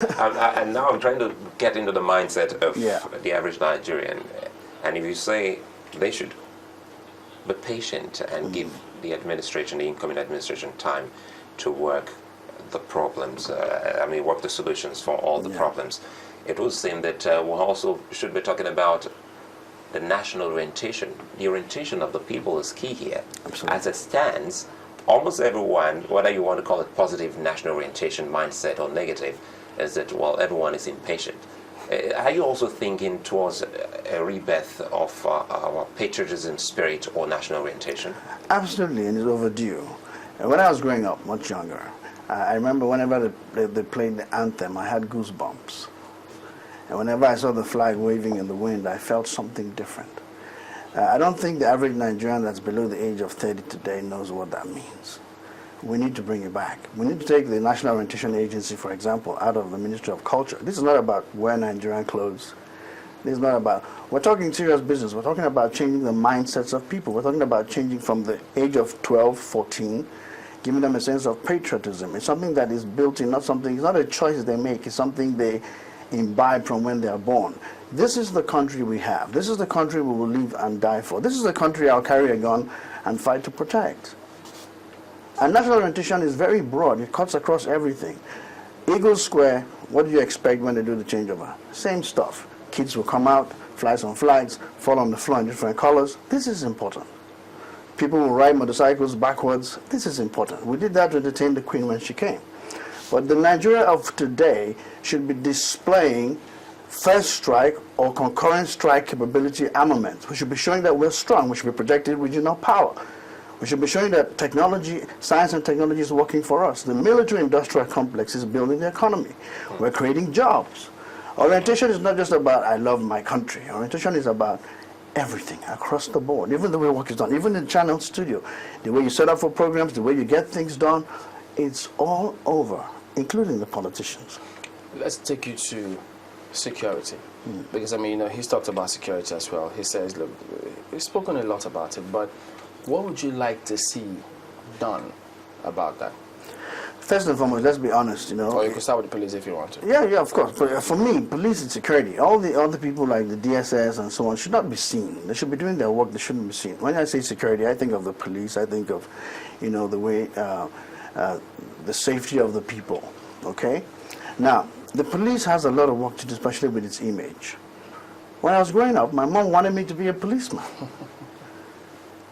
And now I'm trying to get into the mindset of Yeah. the average Nigerian. And if you say they should be patient and give the administration, the incoming administration, time to work the problems, work the solutions for all the Yeah. problems, it would seem that we also should be talking about the national orientation. The orientation of the people is key here. Absolutely. As it stands, almost everyone, whether you want to call it positive national orientation mindset or negative, is that, well, everyone is impatient. Are you also thinking towards a rebirth of our patriotism spirit or national orientation? Absolutely, and it's overdue. And when I was growing up, much younger, I remember whenever they played the anthem, I had goosebumps. And whenever I saw the flag waving in the wind, I felt something different. I don't think the average Nigerian that's below the age of 30 today knows what that means. We need to bring it back. We need to take the National Orientation Agency, for example, out of the Ministry of Culture. This is not about wear Nigerian clothes. This is not about, we're talking serious business. We're talking about changing the mindsets of people. We're talking about changing from the age of 12, 14, giving them a sense of patriotism. It's something that is built in, it's not a choice they make, it's something they imbibe from when they are born. This is the country we have. This is the country we will live and die for. This is the country I'll carry a gun and fight to protect. And national orientation is very broad. It cuts across everything. Eagle Square, what do you expect when they do the changeover? Same stuff. Kids will come out, fly some flags, fall on the floor in different colors. This is important. People will ride motorcycles backwards. This is important. We did that to entertain the Queen when she came. But the Nigeria of today should be displaying first strike or concurrent strike capability armament. We should be showing that we're strong. We should be projecting regional power. We should be showing that technology, science and technology is working for us. The military-industrial complex is building the economy. We're creating jobs. Orientation is not just about, I love my country. Orientation is about everything across the board, even the way work is done, even in the channel studio, the way you set up for programs, the way you get things done, it's all over, including the politicians. Let's take you to security, because he's talked about security as well. He says, look, we've spoken a lot about it, but what would you like to see done about that? First and foremost, let's be honest, Or you can start with the police if you want to. Yeah, of course. But for me, police and security, all the other people like the DSS and so on should not be seen. They should be doing their work. They shouldn't be seen. When I say security, I think of the police. I think of, the way, the safety of the people. Okay. Now, the police has a lot of work to do, especially with its image. When I was growing up, my mom wanted me to be a policeman.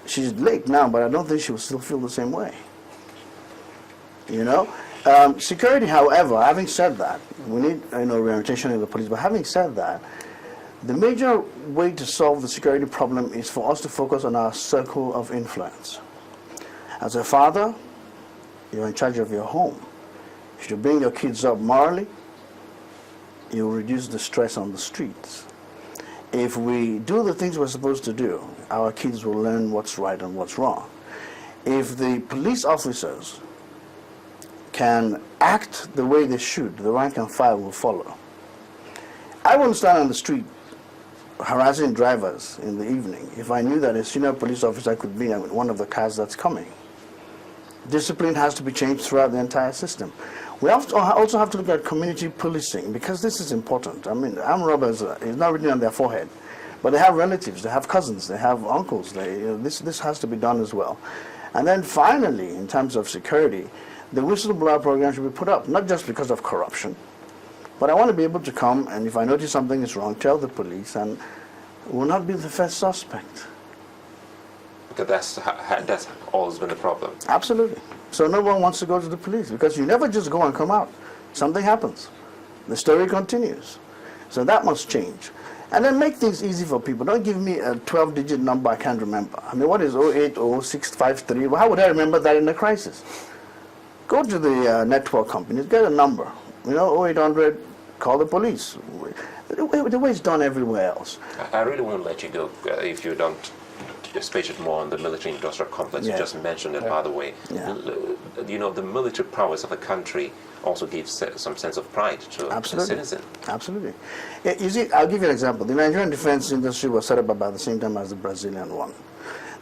She's late now, but I don't think she will still feel the same way. Security, however, having said that, we need reorientation in the police, but having said that, the major way to solve the security problem is for us to focus on our circle of influence. As a father, you're in charge of your home. If you bring your kids up morally, you'll reduce the stress on the streets. If we do the things we're supposed to do, our kids will learn what's right and what's wrong. If the police officers can act the way they should, the rank and file will follow. I wouldn't stand on the street harassing drivers in the evening if I knew that a senior police officer could be in one of the cars that's coming. Discipline has to be changed throughout the entire system. We also have to look at community policing, because this is important. Armed robbers is not written on their forehead, but they have relatives, they have cousins, they have uncles. This has to be done as well. And then finally, in terms of security, the whistleblower program should be put up, not just because of corruption, but I want to be able to come and if I notice something is wrong, tell the police, and will not be the first suspect. Because that's always been the problem. Absolutely. So no one wants to go to the police, because you never just go and come out. Something happens. The story continues. So that must change. And then make things easy for people. Don't give me a 12-digit number I can't remember. What is 0800653? Well, how would I remember that in a crisis? Go to the network companies, get a number. 0800, call the police. The way it's done everywhere else. I really won't let you go if you don't space it more on the military-industrial complex. Yeah. You just mentioned it, by the way. Yeah. The military prowess of a country also gives some sense of pride to a citizen. Absolutely. You see, I'll give you an example. The Nigerian defense industry was set up about the same time as the Brazilian one.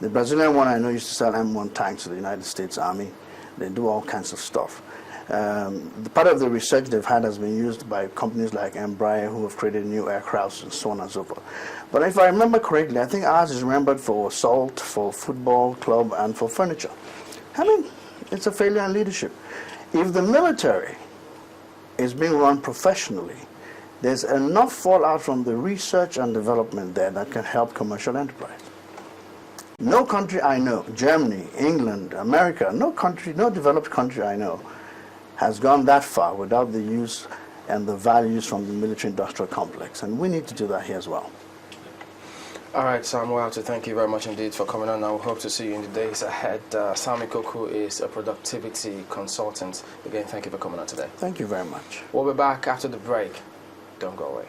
The Brazilian one, I know, used to sell M1 tanks to the United States Army. They do all kinds of stuff. Part of the research they've had has been used by companies like Embraer, who have created new aircrafts and so on and so forth. But if I remember correctly, I think ours is remembered for salt, for football club, and for furniture. I mean, it's a failure in leadership. If the military is being run professionally, there's enough fallout from the research and development there that can help commercial enterprise. No country I know, Germany, England, America, no developed country I know has gone that far without the use and the values from the military-industrial complex. And we need to do that here as well. All right, Sam, well, to thank you very much indeed for coming on. I hope to see you in the days ahead. Sam Ikoku is a productivity consultant. Again, thank you for coming on today. Thank you very much. We'll be back after the break. Don't go away.